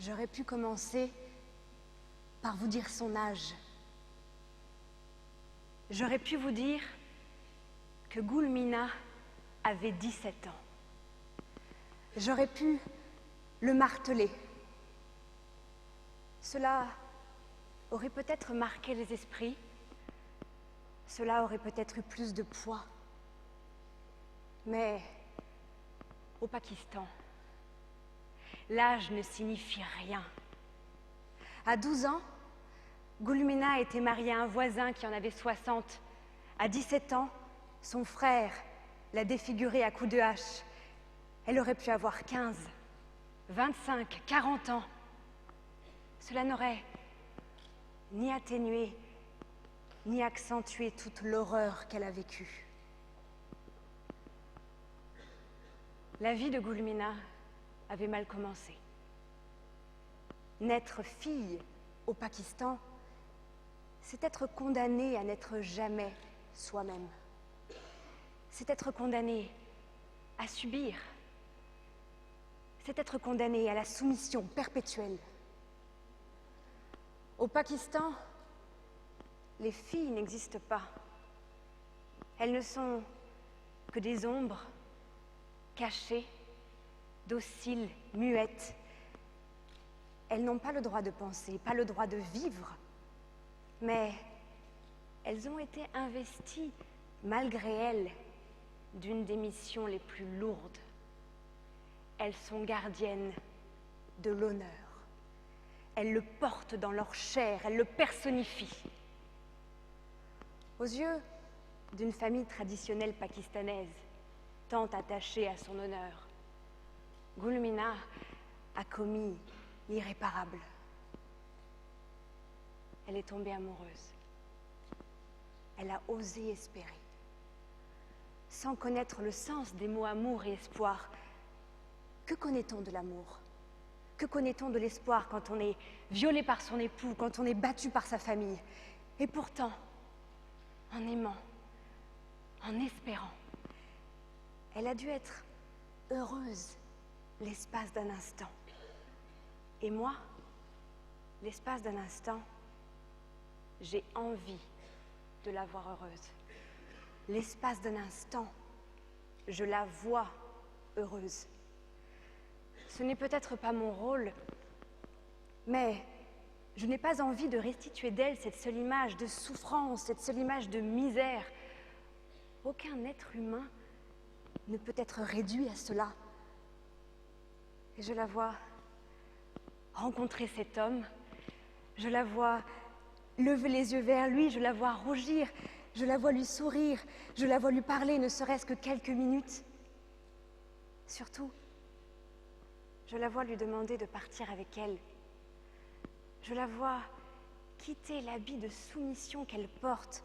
J'aurais pu commencer par vous dire son âge. J'aurais pu vous dire que Goulmina avait 17 ans. J'aurais pu le marteler. Cela aurait peut-être marqué les esprits. Cela aurait peut-être eu plus de poids. Mais au Pakistan, l'âge ne signifie rien. À 12 ans, Goulmina était mariée à un voisin qui en avait 60. À 17 ans, son frère l'a défigurée à coups de hache. Elle aurait pu avoir 15, 25, 40 ans. Cela n'aurait ni atténué, ni accentué toute l'horreur qu'elle a vécue. La vie de Goulmina avait mal commencé. Naître fille au Pakistan, c'est être condamné à n'être jamais soi-même. C'est être condamné à subir. C'est être condamné à la soumission perpétuelle. Au Pakistan, les filles n'existent pas. Elles ne sont que des ombres cachées, dociles, muettes. Elles n'ont pas le droit de penser, pas le droit de vivre, mais elles ont été investies, malgré elles, d'une des missions les plus lourdes. Elles sont gardiennes de l'honneur. Elles le portent dans leur chair, elles le personnifient. Aux yeux d'une famille traditionnelle pakistanaise, tant attachée à son honneur, Goulmina a commis l'irréparable. Elle est tombée amoureuse. Elle a osé espérer. Sans connaître le sens des mots amour et espoir, que connaît-on de l'amour? Que connaît-on de l'espoir quand on est violé par son époux, quand on est battu par sa famille? Et pourtant, en aimant, en espérant, elle a dû être heureuse l'espace d'un instant. Et moi, l'espace d'un instant, j'ai envie de la voir heureuse. L'espace d'un instant, je la vois heureuse. Ce n'est peut-être pas mon rôle, mais je n'ai pas envie de restituer d'elle cette seule image de souffrance, cette seule image de misère. Aucun être humain ne peut être réduit à cela. Et je la vois rencontrer cet homme, je la vois lever les yeux vers lui, je la vois rougir, je la vois lui sourire, je la vois lui parler, ne serait-ce que quelques minutes. Surtout, je la vois lui demander de partir avec elle. Je la vois quitter l'habit de soumission qu'elle porte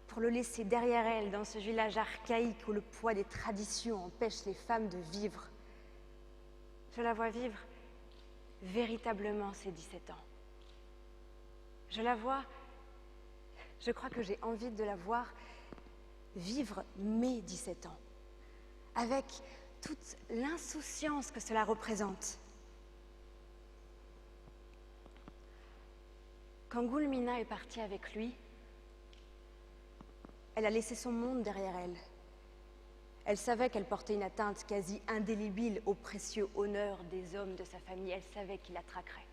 pour le laisser derrière elle dans ce village archaïque où le poids des traditions empêche les femmes de vivre. Je la vois vivre véritablement ses 17 ans. Je la vois, je crois que j'ai envie de la voir vivre mes 17 ans, avec toute l'insouciance que cela représente. Quand Goulmina est partie avec lui, elle a laissé son monde derrière elle. Elle savait qu'elle portait une atteinte quasi indélébile au précieux honneur des hommes de sa famille. Elle savait qu'il la traquerait.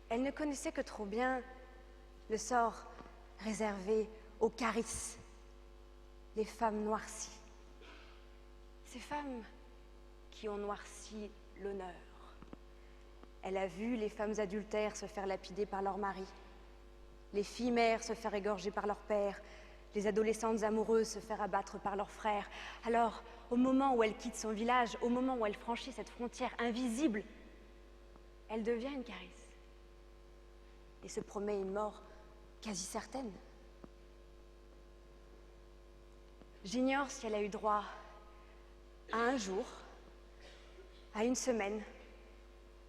Elle ne connaissait que trop bien le sort réservé aux carisses, les femmes noircies. Ces femmes qui ont noirci l'honneur. Elle a vu les femmes adultères se faire lapider par leur mari, les filles mères se faire égorger par leur père, les adolescentes amoureuses se faire abattre par leurs frères. Alors, au moment où elle quitte son village, au moment où elle franchit cette frontière invisible, elle devient une carisse et se promet une mort quasi certaine. J'ignore si elle a eu droit à un jour, à une semaine,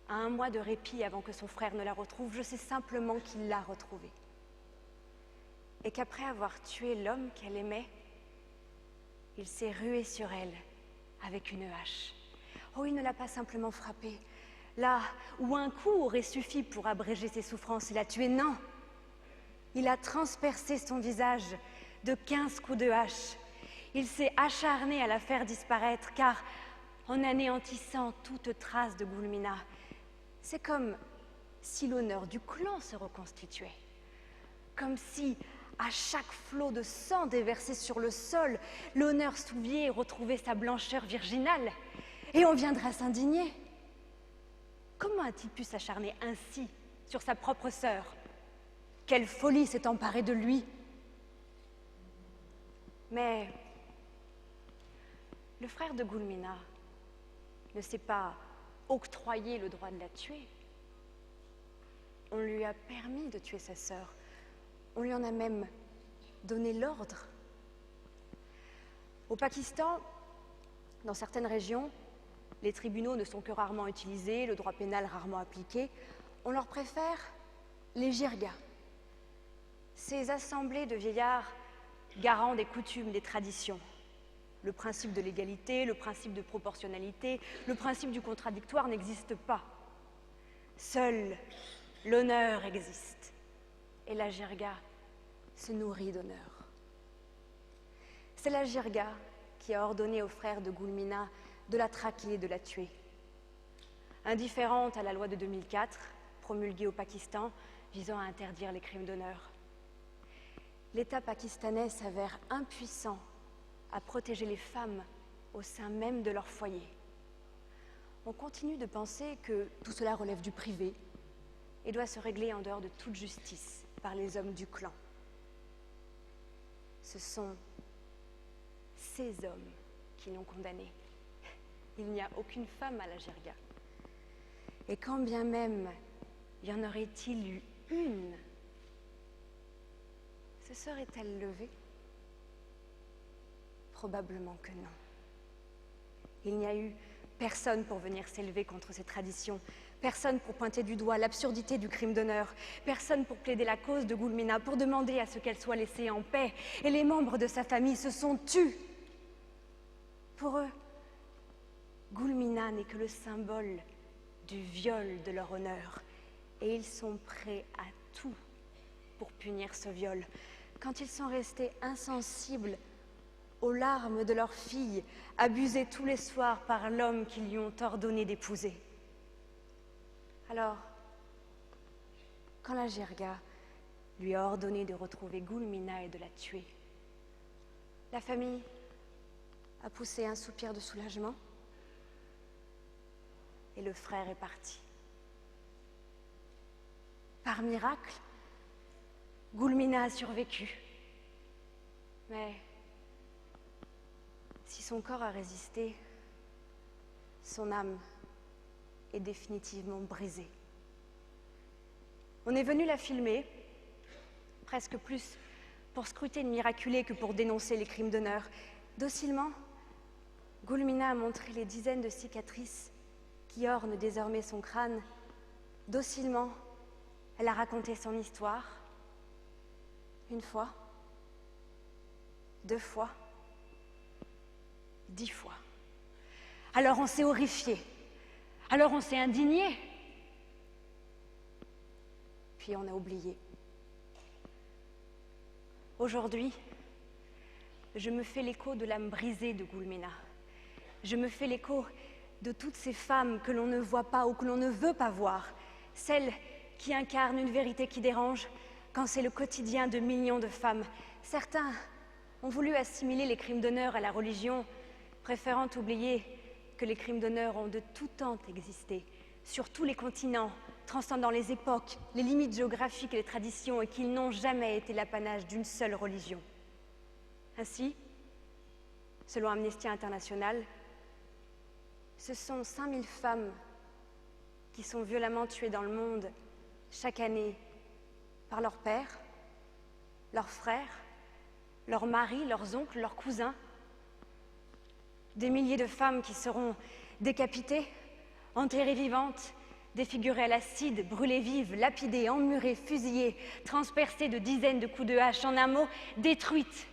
à un mois de répit avant que son frère ne la retrouve. Je sais simplement qu'il l'a retrouvée. Et qu'après avoir tué l'homme qu'elle aimait, il s'est rué sur elle avec une hache. Oh, il ne l'a pas simplement frappée. Là où un coup aurait suffi pour abréger ses souffrances et la tuer, non. Il a transpercé son visage de 15 coups de hache. Il s'est acharné à la faire disparaître, car en anéantissant toute trace de Goulmina, c'est comme si l'honneur du clan se reconstituait. Comme si, à chaque flot de sang déversé sur le sol, l'honneur souvier retrouvait sa blancheur virginale. Et on viendra s'indigner. Comment a-t-il pu s'acharner ainsi sur sa propre sœur? Quelle folie s'est emparée de lui? Mais le frère de Goulmina ne s'est pas octroyé le droit de la tuer. On lui a permis de tuer sa sœur. On lui en a même donné l'ordre. Au Pakistan, dans certaines régions, les tribunaux ne sont que rarement utilisés, le droit pénal rarement appliqué. On leur préfère les jirgas, ces assemblées de vieillards garants des coutumes, des traditions. Le principe de l'égalité, le principe de proportionnalité, le principe du contradictoire n'existent pas. Seul l'honneur existe, et la jirga se nourrit d'honneur. C'est la jirga qui a ordonné aux frères de Goulmina de la traquer et de la tuer. Indifférente à la loi de 2004, promulguée au Pakistan, visant à interdire les crimes d'honneur. L'État pakistanais s'avère impuissant à protéger les femmes au sein même de leur foyer. On continue de penser que tout cela relève du privé et doit se régler en dehors de toute justice par les hommes du clan. Ce sont ces hommes qui l'ont condamné. Il n'y a aucune femme à la jirga. Et quand bien même y en aurait-il eu une, se serait-elle levée? Probablement que non. Il n'y a eu personne pour venir s'élever contre ces traditions, personne pour pointer du doigt l'absurdité du crime d'honneur, personne pour plaider la cause de Goulmina, pour demander à ce qu'elle soit laissée en paix. Et les membres de sa famille se sont tus. Pour eux, Goulmina n'est que le symbole du viol de leur honneur. Et ils sont prêts à tout pour punir ce viol. Quand ils sont restés insensibles aux larmes de leur fille, abusée tous les soirs par l'homme qui lui ont ordonné d'épouser. Alors, quand la jirga lui a ordonné de retrouver Goulmina et de la tuer, la famille a poussé un soupir de soulagement et le frère est parti. Par miracle, Goulmina a survécu. Mais si son corps a résisté, son âme est définitivement brisée. On est venu la filmer, presque plus pour scruter le miraculé que pour dénoncer les crimes d'honneur. Docilement, Goulmina a montré les dizaines de cicatrices qui ornent désormais son crâne. Docilement, elle a raconté son histoire. Une fois, 2 fois, 10 fois. Alors on s'est horrifié. Alors on s'est indigné. Puis on a oublié. Aujourd'hui, je me fais l'écho de l'âme brisée de Goulmina. Je me fais l'écho de toutes ces femmes que l'on ne voit pas ou que l'on ne veut pas voir. Celles qui incarnent une vérité qui dérange quand c'est le quotidien de millions de femmes. Certains ont voulu assimiler les crimes d'honneur à la religion, préférant oublier que les crimes d'honneur ont de tout temps existé, sur tous les continents, transcendant les époques, les limites géographiques et les traditions, et qu'ils n'ont jamais été l'apanage d'une seule religion. Ainsi, selon Amnesty International, ce sont 5000 femmes qui sont violemment tuées dans le monde chaque année par leurs pères, leurs frères, leurs maris, leurs oncles, leurs cousins. Des milliers de femmes qui seront décapitées, enterrées vivantes, défigurées à l'acide, brûlées vives, lapidées, emmurées, fusillées, transpercées de dizaines de coups de hache, en un mot, détruites.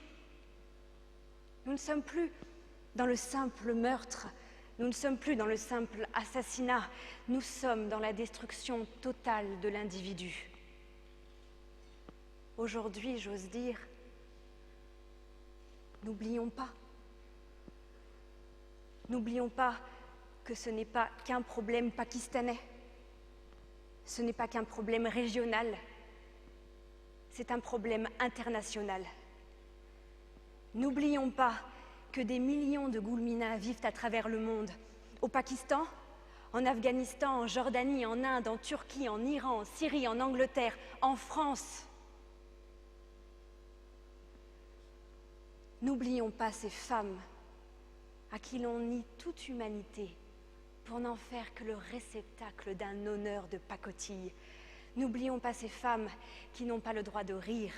Nous ne sommes plus dans le simple meurtre Nous ne sommes plus dans le simple assassinat, nous sommes dans la destruction totale de l'individu. Aujourd'hui, j'ose dire, n'oublions pas. N'oublions pas que ce n'est pas qu'un problème pakistanais, ce n'est pas qu'un problème régional, c'est un problème international. N'oublions pas que des millions de Goulminas vivent à travers le monde, au Pakistan, en Afghanistan, en Jordanie, en Inde, en Turquie, en Iran, en Syrie, en Angleterre, en France. N'oublions pas ces femmes à qui l'on nie toute humanité pour n'en faire que le réceptacle d'un honneur de pacotille. N'oublions pas ces femmes qui n'ont pas le droit de rire,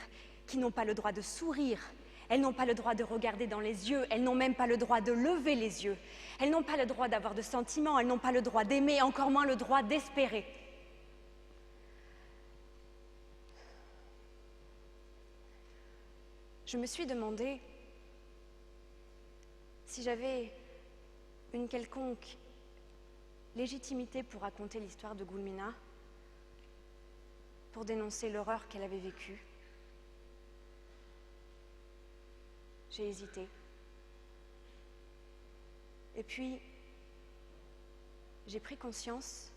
qui n'ont pas le droit de sourire. Elles n'ont pas le droit de regarder dans les yeux, elles n'ont même pas le droit de lever les yeux. Elles n'ont pas le droit d'avoir de sentiments, elles n'ont pas le droit d'aimer, encore moins le droit d'espérer. Je me suis demandé si j'avais une quelconque légitimité pour raconter l'histoire de Goulmina, pour dénoncer l'horreur qu'elle avait vécue. J'ai hésité. Et puis, j'ai pris conscience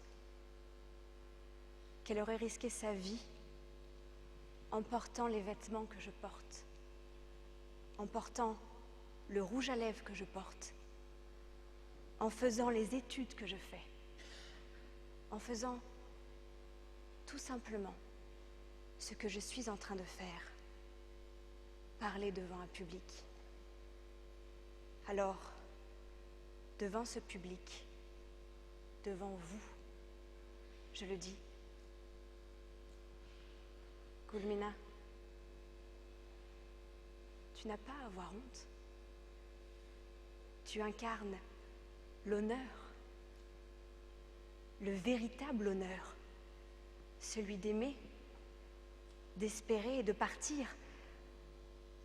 qu'elle aurait risqué sa vie en portant les vêtements que je porte, en portant le rouge à lèvres que je porte, en faisant les études que je fais, en faisant tout simplement ce que je suis en train de faire, parler devant un public. Alors, devant ce public, devant vous, je le dis, Goulmina, tu n'as pas à avoir honte. Tu incarnes l'honneur, le véritable honneur, celui d'aimer, d'espérer et de partir,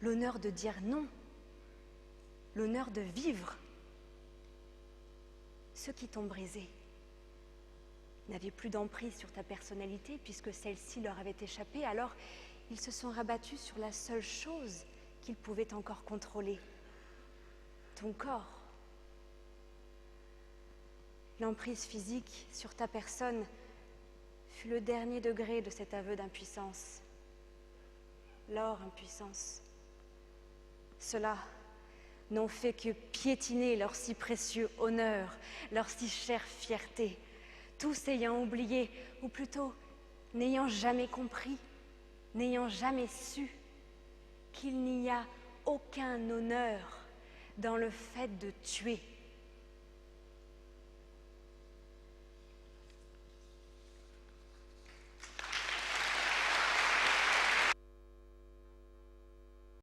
l'honneur de dire non, l'honneur de vivre. Ceux qui t'ont brisé n'avaient plus d'emprise sur ta personnalité puisque celle-ci leur avait échappé, alors ils se sont rabattus sur la seule chose qu'ils pouvaient encore contrôler, ton corps. L'emprise physique sur ta personne fut le dernier degré de cet aveu d'impuissance, leur impuissance. Ceux-là n'ont fait que piétiner leur si précieux honneur, leur si chère fierté, tous ayant oublié, ou plutôt n'ayant jamais compris, n'ayant jamais su qu'il n'y a aucun honneur dans le fait de tuer.